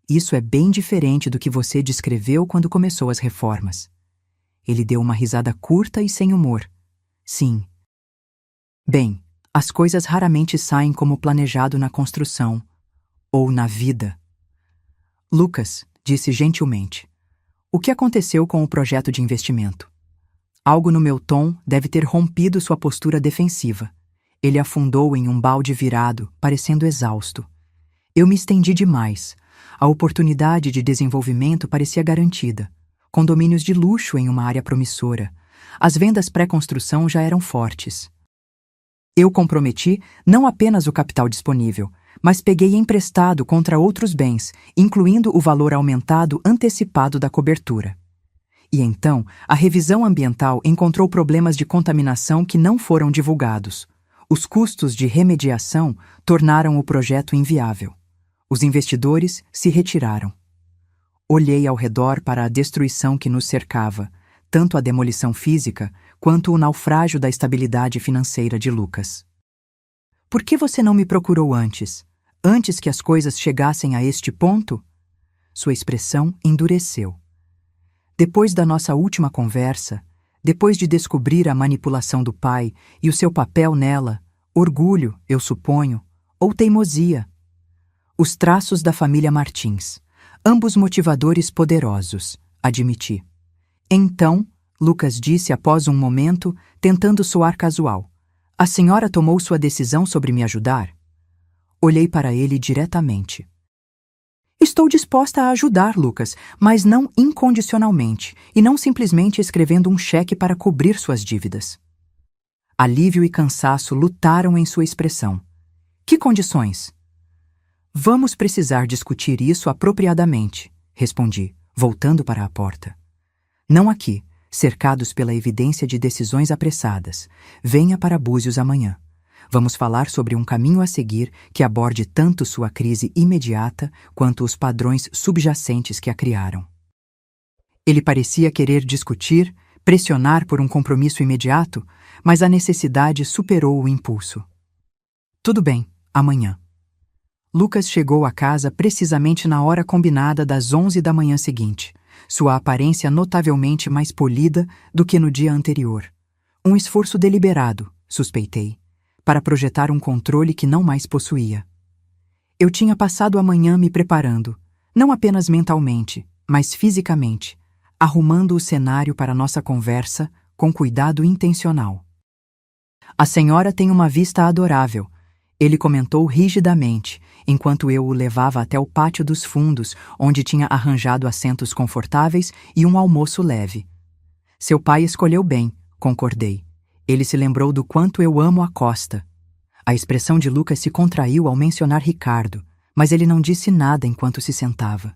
Isso é bem diferente do que você descreveu quando começou as reformas. Ele deu uma risada curta e sem humor. Sim. Bem, as coisas raramente saem como planejado na construção. Ou na vida. Lucas, disse gentilmente. O que aconteceu com o projeto de investimento? Algo no meu tom deve ter rompido sua postura defensiva. Ele afundou em um balde virado, parecendo exausto. Eu me estendi demais. A oportunidade de desenvolvimento parecia garantida. Condomínios de luxo em uma área promissora. As vendas pré-construção já eram fortes. Eu comprometi não apenas o capital disponível, mas peguei emprestado contra outros bens, incluindo o valor aumentado antecipado da cobertura. E então, a revisão ambiental encontrou problemas de contaminação que não foram divulgados. Os custos de remediação tornaram o projeto inviável. Os investidores se retiraram. Olhei ao redor para a destruição que nos cercava, tanto a demolição física quanto o naufrágio da estabilidade financeira de Lucas. Por que você não me procurou antes? Antes que as coisas chegassem a este ponto? Sua expressão endureceu. Depois da nossa última conversa, depois de descobrir a manipulação do pai e o seu papel nela, orgulho, eu suponho, ou teimosia. Os traços da família Martins, ambos motivadores poderosos, admiti. Então, Lucas disse após um momento, tentando soar casual. A senhora tomou sua decisão sobre me ajudar? Olhei para ele diretamente. Estou disposta a ajudar, Lucas, mas não incondicionalmente, e não simplesmente escrevendo um cheque para cobrir suas dívidas. Alívio e cansaço lutaram em sua expressão. Que condições? Vamos precisar discutir isso apropriadamente, respondi, voltando para a porta. Não aqui, cercados pela evidência de decisões apressadas. Venha para Búzios amanhã. Vamos falar sobre um caminho a seguir que aborde tanto sua crise imediata quanto os padrões subjacentes que a criaram. Ele parecia querer discutir, pressionar por um compromisso imediato, mas a necessidade superou o impulso. Tudo bem, amanhã. Lucas chegou à casa precisamente na hora combinada das 11 da manhã seguinte, sua aparência notavelmente mais polida do que no dia anterior. Um esforço deliberado, suspeitei, para projetar um controle que não mais possuía. Eu tinha passado a manhã me preparando, não apenas mentalmente, mas fisicamente, arrumando o cenário para nossa conversa com cuidado intencional. A senhora tem uma vista adorável, ele comentou rigidamente, enquanto eu o levava até o pátio dos fundos, onde tinha arranjado assentos confortáveis e um almoço leve. Seu pai escolheu bem, concordei. Ele se lembrou do quanto eu amo a costa. A expressão de Lucas se contraiu ao mencionar Ricardo, mas ele não disse nada enquanto se sentava.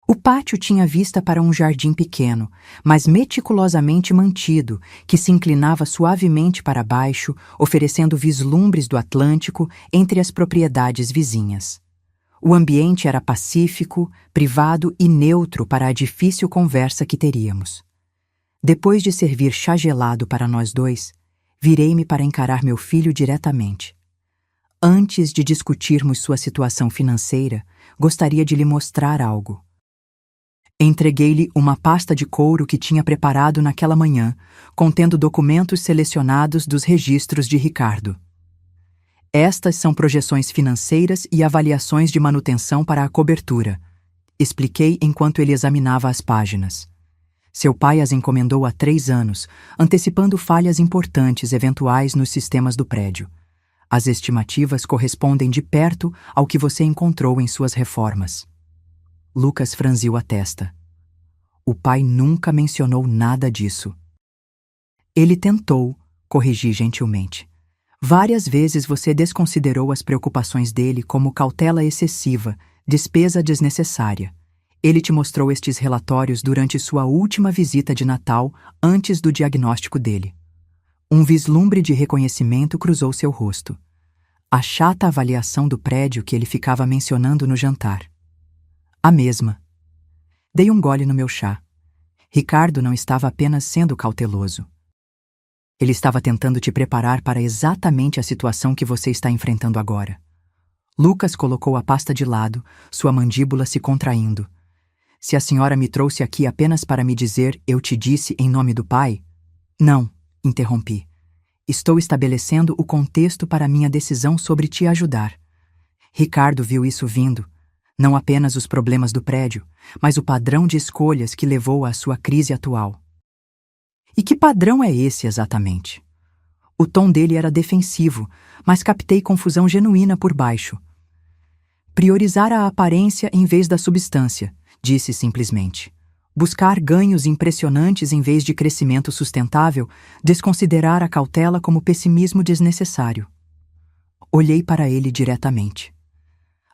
O pátio tinha vista para um jardim pequeno, mas meticulosamente mantido, que se inclinava suavemente para baixo, oferecendo vislumbres do Atlântico entre as propriedades vizinhas. O ambiente era pacífico, privado e neutro para a difícil conversa que teríamos. Depois de servir chá gelado para nós dois, virei-me para encarar meu filho diretamente. Antes de discutirmos sua situação financeira, gostaria de lhe mostrar algo. Entreguei-lhe uma pasta de couro que tinha preparado naquela manhã, contendo documentos selecionados dos registros de Ricardo. Estas são projeções financeiras e avaliações de manutenção para a cobertura, expliquei enquanto ele examinava as páginas. Seu pai as encomendou há 3 anos, antecipando falhas importantes eventuais nos sistemas do prédio. As estimativas correspondem de perto ao que você encontrou em suas reformas. Lucas franziu a testa. O pai nunca mencionou nada disso. Ele tentou, corrigi gentilmente. Várias vezes você desconsiderou as preocupações dele como cautela excessiva, despesa desnecessária. Ele te mostrou estes relatórios durante sua última visita de Natal, antes do diagnóstico dele. Um vislumbre de reconhecimento cruzou seu rosto. A chata avaliação do prédio que ele ficava mencionando no jantar. A mesma. Dei um gole no meu chá. Ricardo não estava apenas sendo cauteloso. Ele estava tentando te preparar para exatamente a situação que você está enfrentando agora. Lucas colocou a pasta de lado, sua mandíbula se contraindo. Se a senhora me trouxe aqui apenas para me dizer eu te disse em nome do pai? Não, interrompi. Estou estabelecendo o contexto para minha decisão sobre te ajudar. Ricardo viu isso vindo. Não apenas os problemas do prédio, mas o padrão de escolhas que levou à sua crise atual. E que padrão é esse exatamente? O tom dele era defensivo, mas captei confusão genuína por baixo. Priorizar a aparência em vez da substância, disse simplesmente. Buscar ganhos impressionantes em vez de crescimento sustentável, desconsiderar a cautela como pessimismo desnecessário. Olhei para ele diretamente.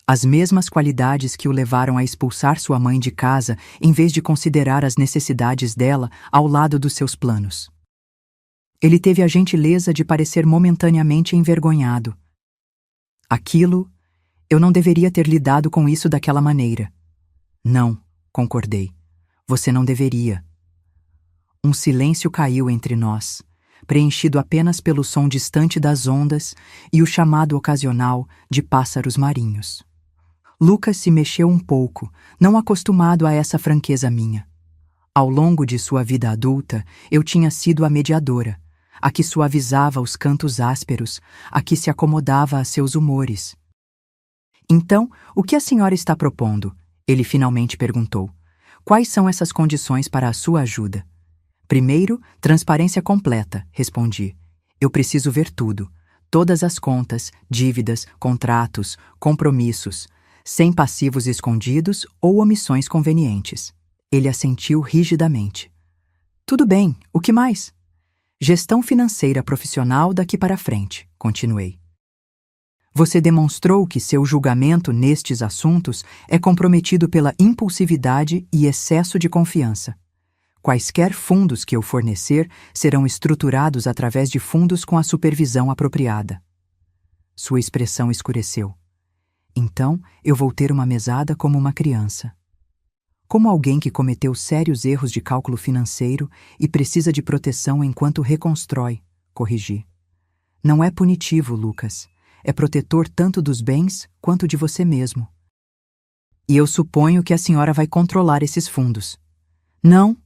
As mesmas qualidades que o levaram a expulsar sua mãe de casa em vez de considerar as necessidades dela ao lado dos seus planos. Ele teve a gentileza de parecer momentaneamente envergonhado. Eu não deveria ter lidado com isso daquela maneira. Não, concordei. Você não deveria. Um silêncio caiu entre nós, preenchido apenas pelo som distante das ondas e o chamado ocasional de pássaros marinhos. Lucas se mexeu um pouco, não acostumado a essa franqueza minha. Ao longo de sua vida adulta, eu tinha sido a mediadora, a que suavizava os cantos ásperos, a que se acomodava a seus humores. Então, o que a senhora está propondo? Ele finalmente perguntou. Quais são essas condições para a sua ajuda? Primeiro, transparência completa, respondi. Eu preciso ver tudo. Todas as contas, dívidas, contratos, compromissos, sem passivos escondidos ou omissões convenientes. Ele assentiu rigidamente. Tudo bem, o que mais? Gestão financeira profissional daqui para frente, continuei. Você demonstrou que seu julgamento nestes assuntos é comprometido pela impulsividade e excesso de confiança. Quaisquer fundos que eu fornecer serão estruturados através de fundos com a supervisão apropriada. Sua expressão escureceu. Então, eu vou ter uma mesada como uma criança. Como alguém que cometeu sérios erros de cálculo financeiro e precisa de proteção enquanto reconstrói, corrigi. Não é punitivo, Lucas. É protetor tanto dos bens quanto de você mesmo. E eu suponho que a senhora vai controlar esses fundos. Não,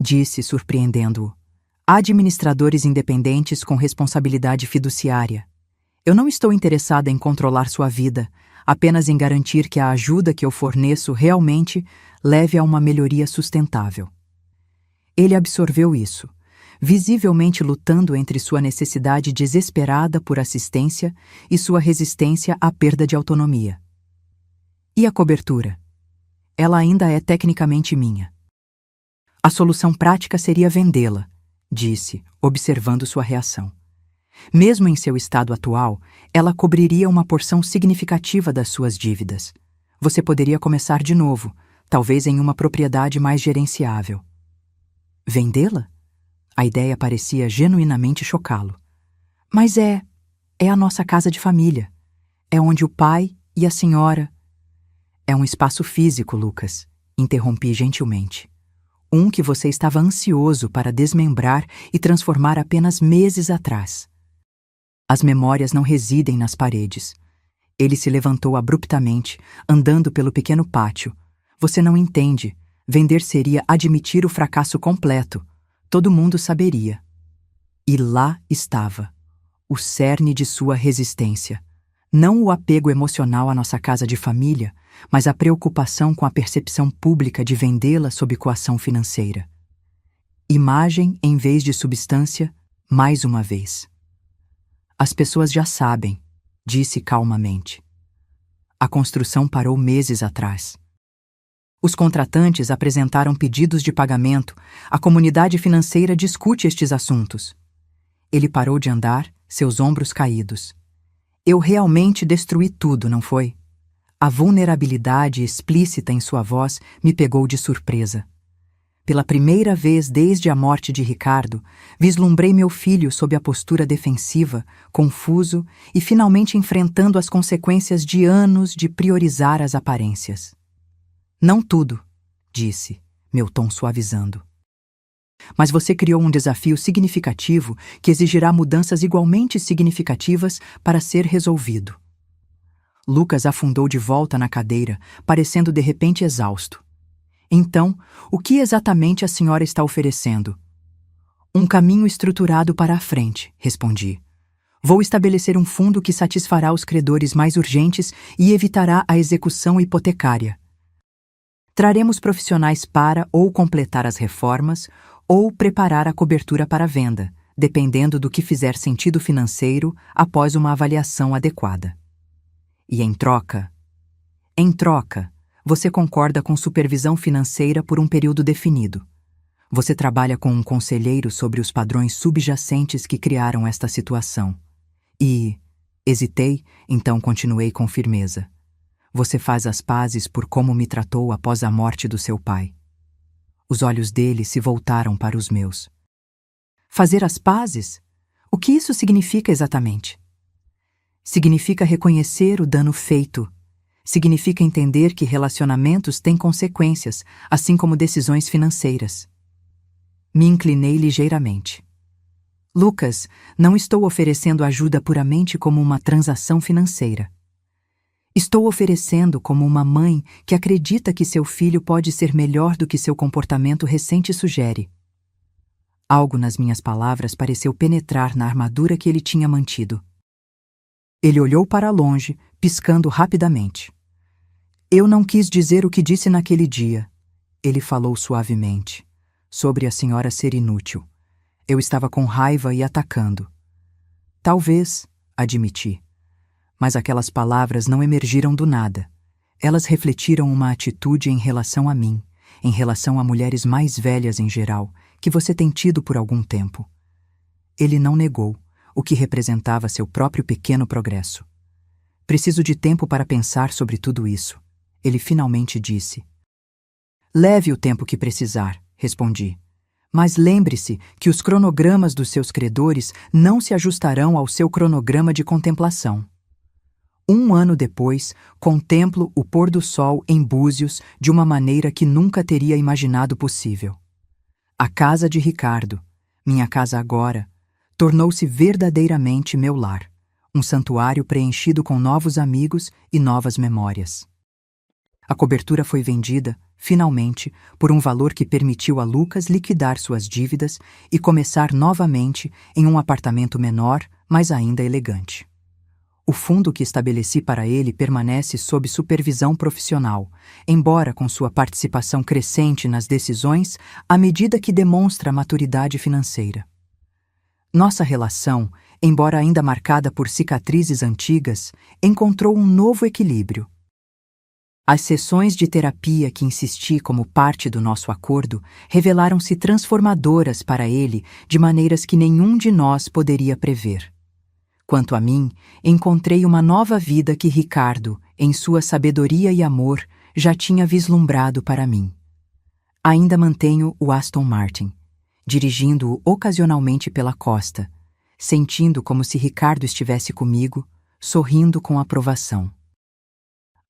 disse, surpreendendo-o. Há administradores independentes com responsabilidade fiduciária. Eu não estou interessada em controlar sua vida, apenas em garantir que a ajuda que eu forneço realmente leve a uma melhoria sustentável. Ele absorveu isso, visivelmente lutando entre sua necessidade desesperada por assistência e sua resistência à perda de autonomia. E a cobertura? Ela ainda é tecnicamente minha. A solução prática seria vendê-la, disse, observando sua reação. Mesmo em seu estado atual, ela cobriria uma porção significativa das suas dívidas. Você poderia começar de novo, talvez em uma propriedade mais gerenciável. Vendê-la? A ideia parecia genuinamente chocá-lo. Mas é a nossa casa de família. É onde o pai e a senhora... É um espaço físico, Lucas, interrompi gentilmente. Um que você estava ansioso para desmembrar e transformar apenas meses atrás. As memórias não residem nas paredes. Ele se levantou abruptamente, andando pelo pequeno pátio. Você não entende. Vender seria admitir o fracasso completo. Todo mundo saberia. E lá estava, o cerne de sua resistência. Não o apego emocional à nossa casa de família, mas a preocupação com a percepção pública de vendê-la sob coação financeira. Imagem em vez de substância, mais uma vez. As pessoas já sabem, disse calmamente. A construção parou meses atrás. Os contratantes apresentaram pedidos de pagamento, a comunidade financeira discute estes assuntos. Ele parou de andar, seus ombros caídos. Eu realmente destruí tudo, não foi? A vulnerabilidade explícita em sua voz me pegou de surpresa. Pela primeira vez desde a morte de Ricardo, vislumbrei meu filho sob a postura defensiva, confuso e finalmente enfrentando as consequências de anos de priorizar as aparências. Não tudo, disse, meu tom suavizando. Mas você criou um desafio significativo que exigirá mudanças igualmente significativas para ser resolvido. Lucas afundou de volta na cadeira, parecendo de repente exausto. Então, o que exatamente a senhora está oferecendo? Um caminho estruturado para a frente, respondi. Vou estabelecer um fundo que satisfará os credores mais urgentes e evitará a execução hipotecária. Traremos profissionais para ou completar as reformas ou preparar a cobertura para a venda, dependendo do que fizer sentido financeiro após uma avaliação adequada. E em troca, você concorda com supervisão financeira por um período definido. Você trabalha com um conselheiro sobre os padrões subjacentes que criaram esta situação. E hesitei, então continuei com firmeza. Você faz as pazes por como me tratou após a morte do seu pai. Os olhos dele se voltaram para os meus. Fazer as pazes? O que isso significa exatamente? Significa reconhecer o dano feito. Significa entender que relacionamentos têm consequências, assim como decisões financeiras. Me inclinei ligeiramente. Lucas, não estou oferecendo ajuda puramente como uma transação financeira. Estou oferecendo como uma mãe que acredita que seu filho pode ser melhor do que seu comportamento recente sugere. Algo nas minhas palavras pareceu penetrar na armadura que ele tinha mantido. Ele olhou para longe, piscando rapidamente. Eu não quis dizer o que disse naquele dia. Ele falou suavemente, sobre a senhora ser inútil. Eu estava com raiva e atacando. Talvez, admiti. Mas aquelas palavras não emergiram do nada. Elas refletiram uma atitude em relação a mim, em relação a mulheres mais velhas em geral, que você tem tido por algum tempo. Ele não negou, o que representava seu próprio pequeno progresso. Preciso de tempo para pensar sobre tudo isso. Ele finalmente disse. Leve o tempo que precisar, respondi. Mas lembre-se que os cronogramas dos seus credores não se ajustarão ao seu cronograma de contemplação. 1 ano depois, contemplo o pôr do sol em Búzios de uma maneira que nunca teria imaginado possível. A casa de Ricardo, minha casa agora, tornou-se verdadeiramente meu lar, um santuário preenchido com novos amigos e novas memórias. A cobertura foi vendida, finalmente, por um valor que permitiu a Lucas liquidar suas dívidas e começar novamente em um apartamento menor, mas ainda elegante. O fundo que estabeleci para ele permanece sob supervisão profissional, embora com sua participação crescente nas decisões à medida que demonstra maturidade financeira. Nossa relação, embora ainda marcada por cicatrizes antigas, encontrou um novo equilíbrio. As sessões de terapia que insisti como parte do nosso acordo revelaram-se transformadoras para ele de maneiras que nenhum de nós poderia prever. Quanto a mim, encontrei uma nova vida que Ricardo, em sua sabedoria e amor, já tinha vislumbrado para mim. Ainda mantenho o Aston Martin, dirigindo-o ocasionalmente pela costa, sentindo como se Ricardo estivesse comigo, sorrindo com aprovação.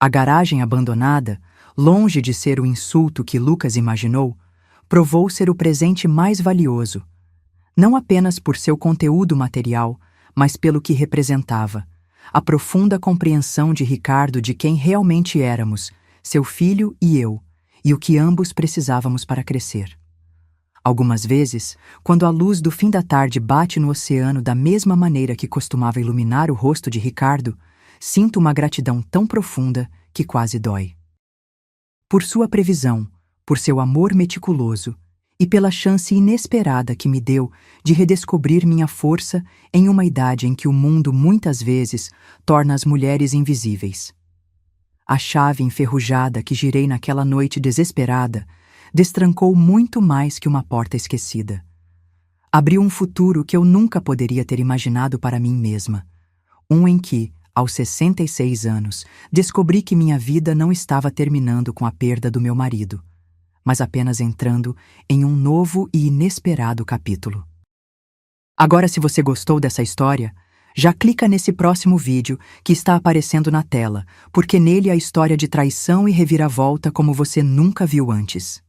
A garagem abandonada, longe de ser o insulto que Lucas imaginou, provou ser o presente mais valioso, não apenas por seu conteúdo material, mas pelo que representava, a profunda compreensão de Ricardo de quem realmente éramos, seu filho e eu, e o que ambos precisávamos para crescer. Algumas vezes, quando a luz do fim da tarde bate no oceano da mesma maneira que costumava iluminar o rosto de Ricardo, sinto uma gratidão tão profunda que quase dói. Por sua previsão, por seu amor meticuloso, e pela chance inesperada que me deu de redescobrir minha força em uma idade em que o mundo muitas vezes torna as mulheres invisíveis. A chave enferrujada que girei naquela noite desesperada destrancou muito mais que uma porta esquecida. Abriu um futuro que eu nunca poderia ter imaginado para mim mesma, um em que, aos 66 anos, descobri que minha vida não estava terminando com a perda do meu marido, mas apenas entrando em um novo e inesperado capítulo. Agora, se você gostou dessa história, já clica nesse próximo vídeo que está aparecendo na tela, porque nele há história de traição e reviravolta como você nunca viu antes.